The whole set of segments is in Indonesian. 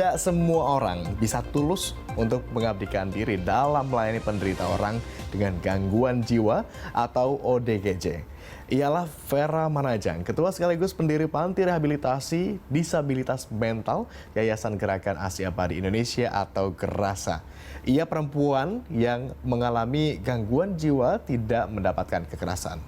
Tidak semua orang bisa tulus untuk mengabdikan diri dalam melayani penderita orang dengan gangguan jiwa atau ODGJ. Ialah Vera Manajang, ketua sekaligus pendiri Panti Rehabilitasi Disabilitas Mental Yayasan Gerakan Asi Abadi Indonesia atau GERASA. Ia perempuan yang mengalami gangguan jiwa tidak mendapatkan kekerasan.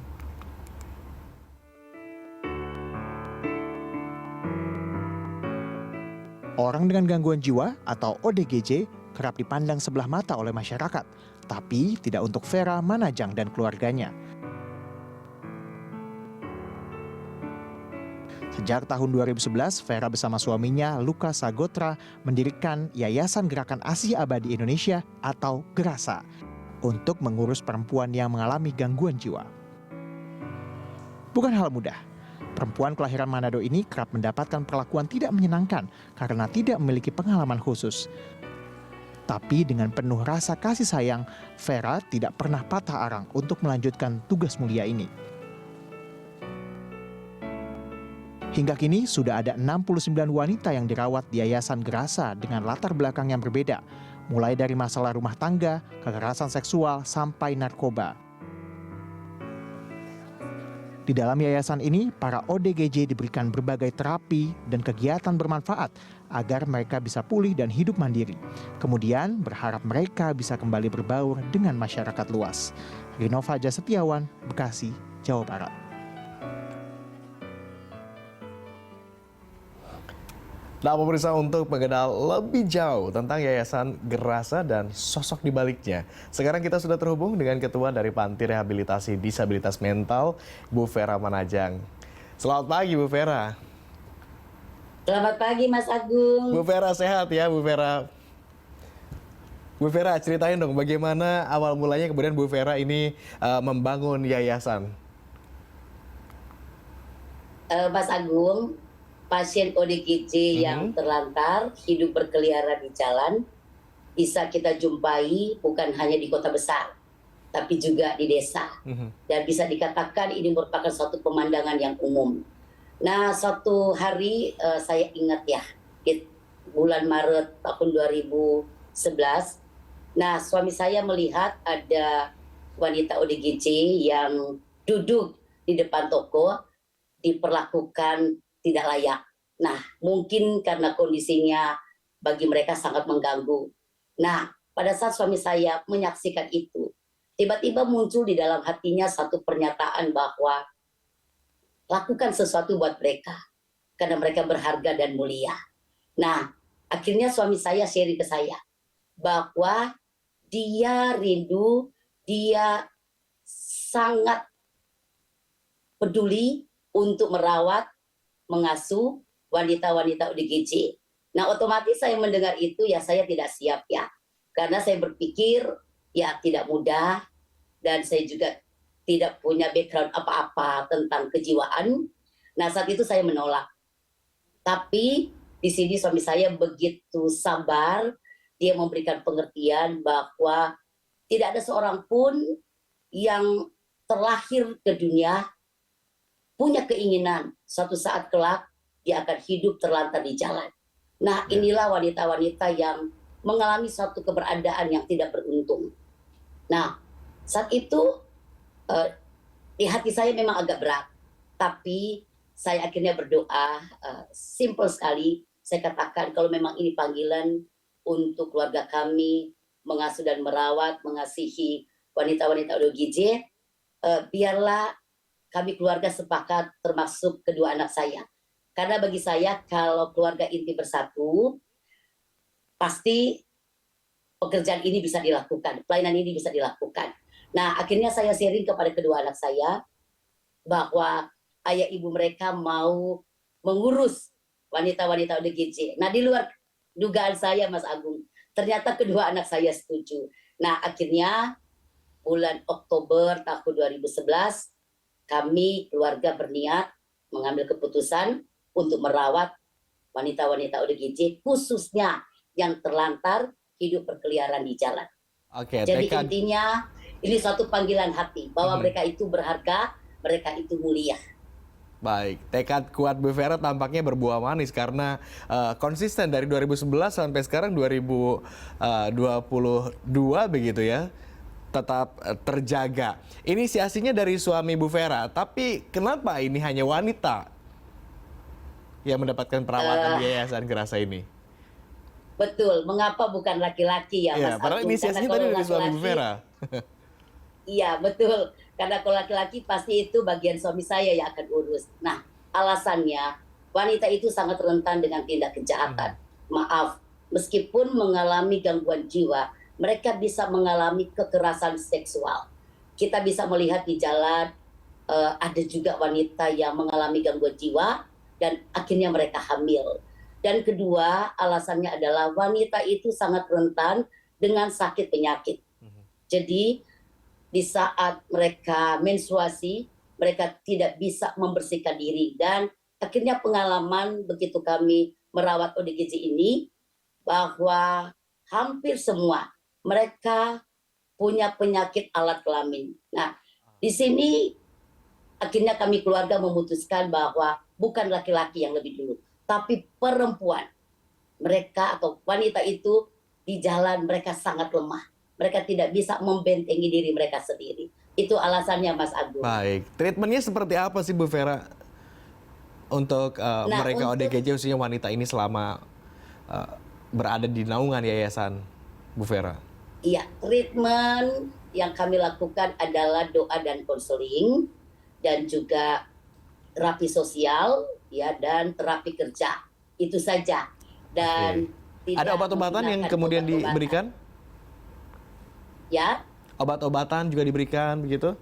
Orang dengan gangguan jiwa atau ODGJ kerap dipandang sebelah mata oleh masyarakat, tapi tidak untuk Vera Manajang dan keluarganya. Sejak tahun 2011, Vera bersama suaminya Luka Sagotra mendirikan Yayasan Gerakan Asi Abadi Indonesia atau GERASA untuk mengurus perempuan yang mengalami gangguan jiwa. Bukan hal mudah. Perempuan kelahiran Manado ini kerap mendapatkan perlakuan tidak menyenangkan karena tidak memiliki pengalaman khusus. Tapi dengan penuh rasa kasih sayang, Vera tidak pernah patah arang untuk melanjutkan tugas mulia ini. Hingga kini sudah ada 69 wanita yang dirawat di Yayasan GERASA dengan latar belakang yang berbeda, mulai dari masalah rumah tangga, kekerasan seksual, sampai narkoba. Di dalam yayasan ini, para ODGJ diberikan berbagai terapi dan kegiatan bermanfaat agar mereka bisa pulih dan hidup mandiri. Kemudian berharap mereka bisa kembali berbaur dengan masyarakat luas. Rino Fajar Setiawan, Bekasi, Jawa Barat. Nah, pemirsa, untuk mengenal lebih jauh tentang Yayasan GERASA dan sosok di baliknya, sekarang kita sudah terhubung dengan Ketua dari Panti Rehabilitasi Disabilitas Mental, Bu Vera Manajang. Selamat pagi, Bu Vera. Selamat pagi, Mas Agung. Bu Vera, sehat ya, Bu Vera? Bu Vera, ceritain dong bagaimana awal mulanya kemudian Bu Vera ini membangun yayasan. Mas Agung, pasien ODGJ yang terlantar, hidup berkeliaran di jalan, bisa kita jumpai bukan hanya di kota besar, tapi juga di desa. Dan bisa dikatakan ini merupakan suatu pemandangan yang umum. Nah, suatu hari saya ingat ya, di bulan Maret tahun 2011, nah suami saya melihat ada wanita ODGJ yang duduk di depan toko, diperlakukan tidak layak. Nah, mungkin karena kondisinya bagi mereka sangat mengganggu. Nah, pada saat suami saya menyaksikan itu, tiba-tiba muncul di dalam hatinya satu pernyataan bahwa lakukan sesuatu buat mereka, karena mereka berharga dan mulia. Nah, akhirnya suami saya sharing ke saya, bahwa dia rindu, dia sangat peduli untuk merawat, mengasuh wanita-wanita ODGJ. Nah, otomatis saya mendengar itu ya saya tidak siap ya. Karena saya berpikir ya tidak mudah dan saya juga tidak punya background apa-apa tentang kejiwaan. Nah, saat itu saya menolak. Tapi di sini suami saya begitu sabar, dia memberikan pengertian bahwa tidak ada seorang pun yang terlahir ke dunia punya keinginan suatu saat kelak dia akan hidup terlantar di jalan. Nah, inilah wanita-wanita yang mengalami suatu keberadaan yang tidak beruntung. Nah, saat itu di hati saya memang agak berat, tapi saya akhirnya berdoa, simple sekali. Saya katakan kalau memang ini panggilan untuk keluarga kami mengasuh dan merawat, mengasihi wanita-wanita ODGJ, biarlah kami keluarga sepakat termasuk kedua anak saya. Karena bagi saya kalau keluarga inti bersatu, pasti pekerjaan ini bisa dilakukan, pelayanan ini bisa dilakukan. Nah, akhirnya saya sharing kepada kedua anak saya bahwa ayah ibu mereka mau mengurus wanita-wanita ODGJ. Nah, di luar dugaan saya, Mas Agung, ternyata kedua anak saya setuju. Nah, akhirnya bulan Oktober tahun 2011, kami keluarga berniat mengambil keputusan untuk merawat wanita-wanita ODGJ, khususnya yang terlantar hidup berkeliaran di jalan. Jadi intinya ini suatu panggilan hati bahwa mereka itu berharga, mereka itu mulia. Baik, tekad kuat Bu Vera tampaknya berbuah manis karena konsisten dari 2011 sampai sekarang 2022 begitu ya, tetap terjaga. Inisiasinya dari suami Bu Vera, tapi kenapa ini hanya wanita yang mendapatkan perawatan di Yayasan Gerasa ini? Betul, mengapa bukan laki-laki ya Iya, Mas padahal Agung? inisiasinya Karena tadi kalau dari suami Bu laki-laki, Vera. iya betul. Karena kalau laki-laki pasti itu bagian suami saya yang akan urus. Nah, alasannya wanita itu sangat rentan dengan tindak kejahatan. Maaf, meskipun mengalami gangguan jiwa, mereka bisa mengalami kekerasan seksual. Kita bisa melihat di jalan ada juga wanita yang mengalami gangguan jiwa dan akhirnya mereka hamil. Dan kedua, alasannya adalah wanita itu sangat rentan dengan sakit penyakit. Jadi di saat mereka menstruasi, mereka tidak bisa membersihkan diri. Dan akhirnya pengalaman begitu kami merawat ODGJ ini, bahwa hampir semua mereka punya penyakit alat kelamin. Nah, di sini akhirnya kami keluarga memutuskan bahwa bukan laki-laki yang lebih dulu, tapi perempuan. Mereka atau wanita itu di jalan mereka sangat lemah. Mereka tidak bisa membentengi diri mereka sendiri. Itu alasannya Mas Agung. Baik, treatmentnya seperti apa sih Bu Vera untuk mereka untuk ODGJ khususnya wanita ini selama berada di naungan yayasan Bu Vera? iya, treatment yang kami lakukan adalah doa dan konseling dan juga terapi sosial ya dan terapi kerja. Itu saja. Dan tidak ada obat-obatan yang menggunakan kemudian obat-obatan. diberikan? Ya, Obat-obatan juga diberikan begitu?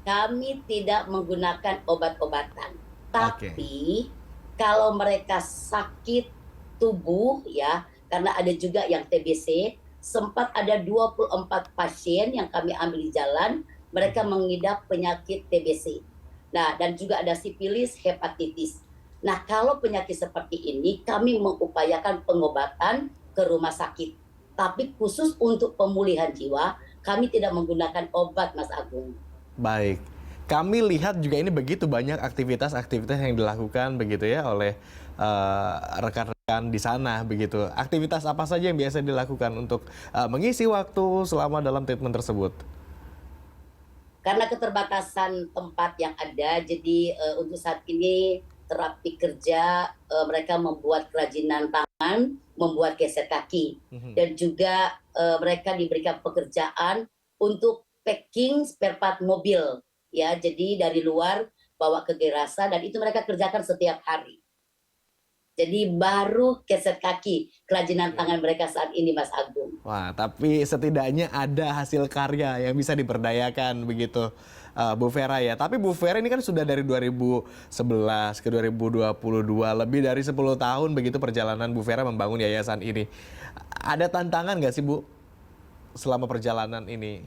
kami tidak menggunakan obat-obatan. Tapi kalau mereka sakit tubuh ya, karena ada juga yang TBC, sempat ada 24 pasien yang kami ambil di jalan, mereka mengidap penyakit TBC. Nah, dan juga ada sifilis, hepatitis. Nah, kalau penyakit seperti ini, kami mengupayakan pengobatan ke rumah sakit. Tapi khusus untuk pemulihan jiwa, kami tidak menggunakan obat, Mas Agung. Baik. Kami lihat juga ini begitu banyak aktivitas-aktivitas yang dilakukan begitu ya oleh rekan-rekan di sana begitu. Aktivitas apa saja yang biasa dilakukan untuk mengisi waktu selama dalam treatment tersebut? Karena keterbatasan tempat yang ada, jadi untuk saat ini terapi kerja mereka membuat kerajinan tangan, membuat geser kaki, dan juga mereka diberikan pekerjaan untuk packing spare part mobil, ya. Jadi dari luar bawa ke Gerasa dan itu mereka kerjakan setiap hari. Jadi baru geser kaki kerajinan tangan mereka saat ini, Mas Agung. Wah, tapi setidaknya ada hasil karya yang bisa diberdayakan begitu Bu Vera ya. Tapi Bu Vera ini kan sudah dari 2011 ke 2022, lebih dari 10 tahun begitu perjalanan Bu Vera membangun yayasan ini. Ada tantangan nggak sih Bu selama perjalanan ini?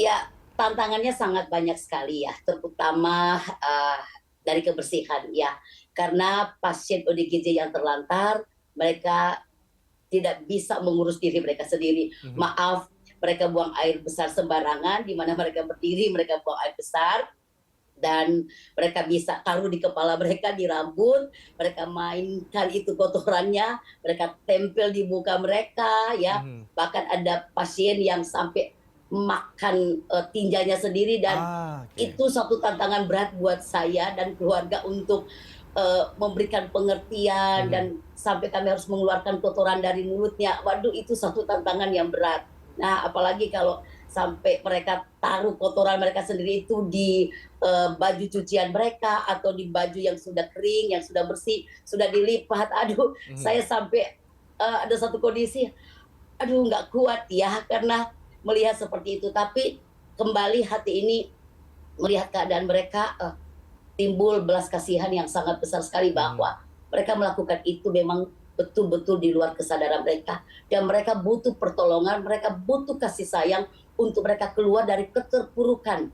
Ya, tantangannya sangat banyak sekali ya, terutama dari kebersihan ya. Karena pasien ODGJ yang terlantar, mereka tidak bisa mengurus diri mereka sendiri. Maaf, mereka buang air besar sembarangan, di mana mereka berdiri, mereka buang air besar, dan mereka bisa taruh di kepala mereka, di rambut, mereka mainkan itu kotorannya, mereka tempel di muka mereka, ya. Bahkan ada pasien yang sampai makan tinjanya sendiri, dan itu satu tantangan berat buat saya dan keluarga untuk memberikan pengertian dan sampai kami harus mengeluarkan kotoran dari mulutnya. Waduh, itu satu tantangan yang berat. Nah, apalagi kalau sampai mereka taruh kotoran mereka sendiri itu di baju cucian mereka atau di baju yang sudah kering, yang sudah bersih, sudah dilipat. Aduh, saya sampai ada satu kondisi, aduh nggak kuat ya karena melihat seperti itu. Tapi kembali hati ini melihat keadaan mereka, timbul belas kasihan yang sangat besar sekali bahwa mereka melakukan itu memang betul-betul di luar kesadaran mereka. Dan mereka butuh pertolongan, mereka butuh kasih sayang untuk mereka keluar dari keterpurukan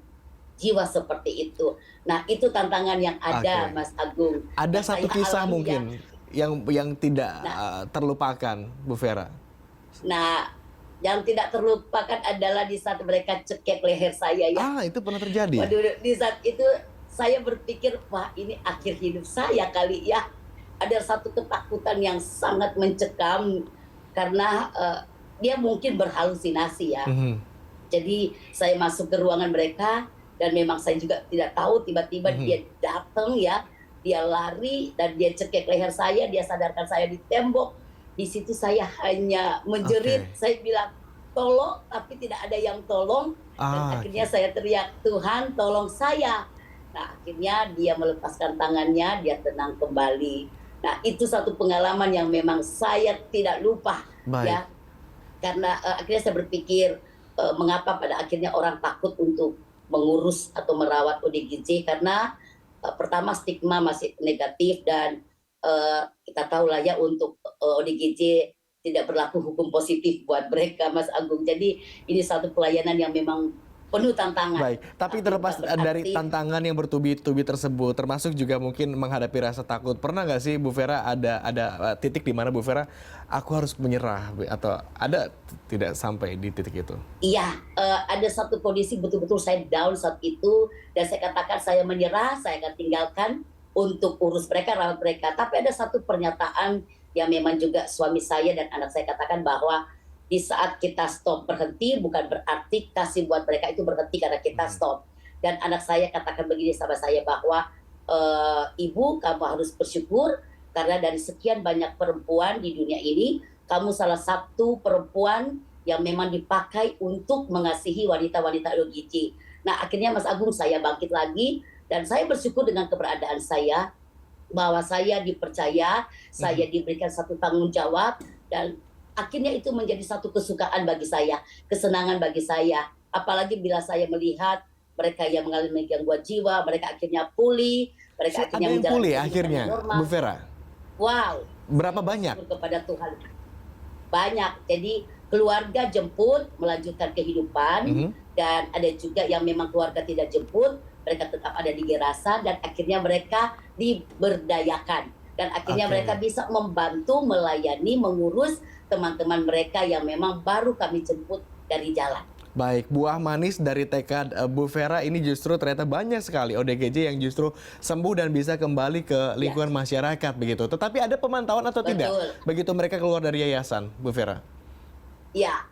jiwa seperti itu. Nah, itu tantangan yang ada, Mas Agung. Ada satu kisah mungkin yang tidak terlupakan, Bu Vera. Nah, yang tidak terlupakan adalah di saat mereka cekek leher saya ya. Itu pernah terjadi? Waduh, di saat itu saya berpikir, wah ini akhir hidup saya kali ya. Ada satu ketakutan yang sangat mencekam karena dia mungkin berhalusinasi ya. Mhm. Jadi saya masuk ke ruangan mereka dan memang saya juga tidak tahu tiba-tiba Mhm. dia datang ya, dia lari dan dia cekik leher saya, dia sadarkan saya di tembok. Di situ saya hanya menjerit, Oke. saya bilang tolong tapi tidak ada yang tolong dan akhirnya Oke. saya teriak Tuhan tolong saya. Nah akhirnya dia melepaskan tangannya, dia tenang kembali. Nah itu satu pengalaman yang memang saya tidak lupa Baik. ya karena akhirnya saya berpikir mengapa pada akhirnya orang takut untuk mengurus atau merawat ODGJ karena pertama stigma masih negatif dan kita tahu lah ya untuk ODGJ tidak berlaku hukum positif buat mereka Mas Agung. Jadi ini satu pelayanan yang memang penuh tantangan. Baik, tapi Tapi terlepas bukan dari berarti tantangan yang bertubi-tubi tersebut, termasuk juga mungkin menghadapi rasa takut, pernah nggak sih Bu Vera ada titik di mana Bu Vera, aku harus menyerah, atau ada tidak sampai di titik itu? iya, ada satu kondisi betul-betul saya down saat itu dan saya katakan saya menyerah, saya akan tinggalkan untuk urus mereka, rawat mereka. Tapi ada satu pernyataan yang memang juga suami saya dan anak saya katakan bahwa di saat kita stop berhenti bukan berarti kasih buat mereka itu berhenti karena kita Mhm. stop. Dan anak saya katakan begini sama saya bahwa ibu kamu harus bersyukur karena dari sekian banyak perempuan di dunia ini kamu salah satu perempuan yang memang dipakai untuk mengasihi wanita-wanita LGBT. Nah, akhirnya Mas Agung saya bangkit lagi dan saya bersyukur dengan keberadaan saya bahwa saya dipercaya, saya Mhm. diberikan satu tanggung jawab dan akhirnya itu menjadi satu kesukaan bagi saya, kesenangan bagi saya. Apalagi bila saya melihat mereka yang mengalami gangguan jiwa, mereka akhirnya pulih, mereka Ada akhirnya yang menjalani pulih kehidupan yang akhirnya, Bu normal. Vera? Wow, Berapa saya banyak? bersyukur kepada Tuhan. Banyak. Jadi keluarga jemput melanjutkan kehidupan Mhm. dan ada juga yang memang keluarga tidak jemput, mereka tetap ada di Gerasa dan akhirnya mereka diberdayakan dan akhirnya mereka Oke. bisa membantu melayani mengurus teman-teman mereka yang memang baru kami jemput dari jalan. Baik, buah manis dari tekad Bu Vera ini justru ternyata banyak sekali ODGJ yang justru sembuh dan bisa kembali ke Ya, lingkungan masyarakat begitu. Tetapi ada pemantauan atau tidak betul. begitu mereka keluar dari yayasan, Bu Vera? Ya,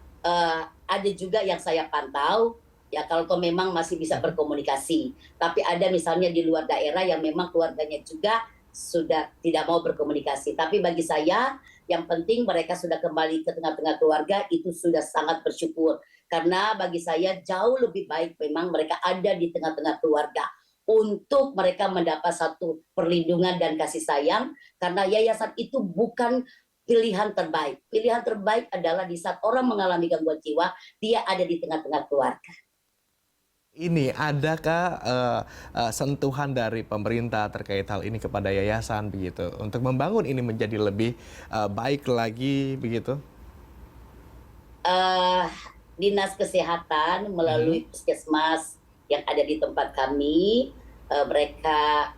ada juga yang saya pantau, ya kalau toh memang masih bisa Mhm. berkomunikasi. Tapi ada misalnya di luar daerah yang memang keluarganya juga sudah tidak mau berkomunikasi. Tapi bagi saya, yang penting mereka sudah kembali ke tengah-tengah keluarga, itu sudah sangat bersyukur. Karena bagi saya jauh lebih baik memang mereka ada di tengah-tengah keluarga untuk mereka mendapat satu perlindungan dan kasih sayang karena yayasan itu bukan pilihan terbaik. Pilihan terbaik adalah di saat orang mengalami gangguan jiwa, dia ada di tengah-tengah keluarga. Ini adakah sentuhan dari pemerintah terkait hal ini kepada yayasan begitu untuk membangun ini menjadi lebih baik lagi begitu? Eh, Dinas Kesehatan Mhm. melalui puskesmas yang ada di tempat kami, mereka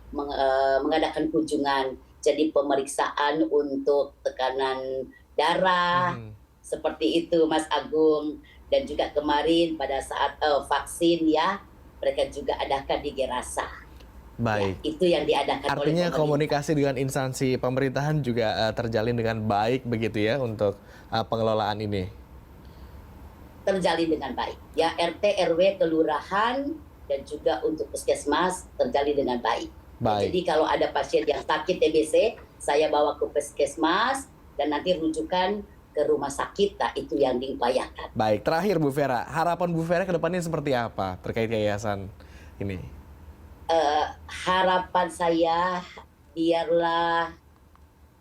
mengadakan kunjungan. Jadi pemeriksaan untuk tekanan darah, Mhm. seperti itu Mas Agung. Dan juga kemarin pada saat vaksin ya, mereka juga adakan di Gerasa. Ya, Baik. itu yang diadakan oleh Artinya pemerintah. komunikasi dengan instansi pemerintahan juga terjalin dengan baik begitu ya untuk pengelolaan ini? Terjalin dengan baik. Ya, RT, RW, kelurahan, dan juga untuk puskesmas terjalin dengan baik. Ya, Baik. jadi kalau ada pasien yang sakit TBC, saya bawa ke puskesmas dan nanti rujukan ke rumah sakit, nah itu yang diupayakan. Baik, terakhir Bu Vera, harapan Bu Vera ke depannya seperti apa terkait yayasan ini? Harapan saya biarlah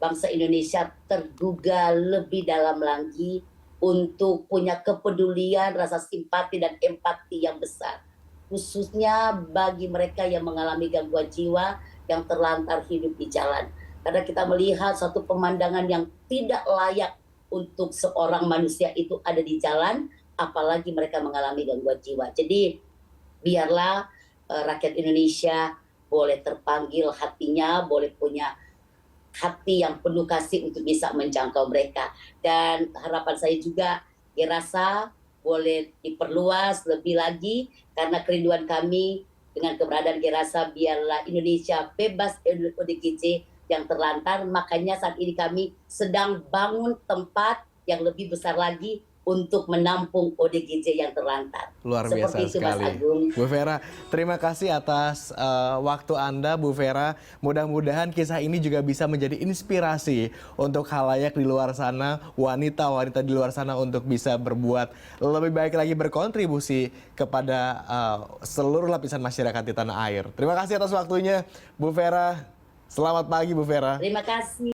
bangsa Indonesia tergugah lebih dalam lagi untuk punya kepedulian, rasa simpati dan empati yang besar. Khususnya bagi mereka yang mengalami gangguan jiwa yang terlantar hidup di jalan. Karena kita melihat satu pemandangan yang tidak layak untuk seorang manusia itu ada di jalan, apalagi mereka mengalami gangguan jiwa. Jadi biarlah rakyat Indonesia boleh terpanggil hatinya, boleh punya hati yang penuh kasih untuk bisa menjangkau mereka. Dan harapan saya juga dirasa boleh diperluas lebih lagi karena kerinduan kami dengan keberadaan Gerasa Biarlah Indonesia Bebas ODGJ yang terlantar. Makanya saat ini kami sedang bangun tempat yang lebih besar lagi untuk menampung ODGJ yang terlantar. Luar biasa Seperti itu, Mas sekali. Agung. Bu Vera, terima kasih atas waktu Anda, Bu Vera. Mudah-mudahan kisah ini juga bisa menjadi inspirasi untuk khalayak di luar sana, wanita-wanita di luar sana untuk bisa berbuat lebih baik lagi, berkontribusi kepada seluruh lapisan masyarakat di tanah air. Terima kasih atas waktunya, Bu Vera. Selamat pagi, Bu Vera. Terima kasih.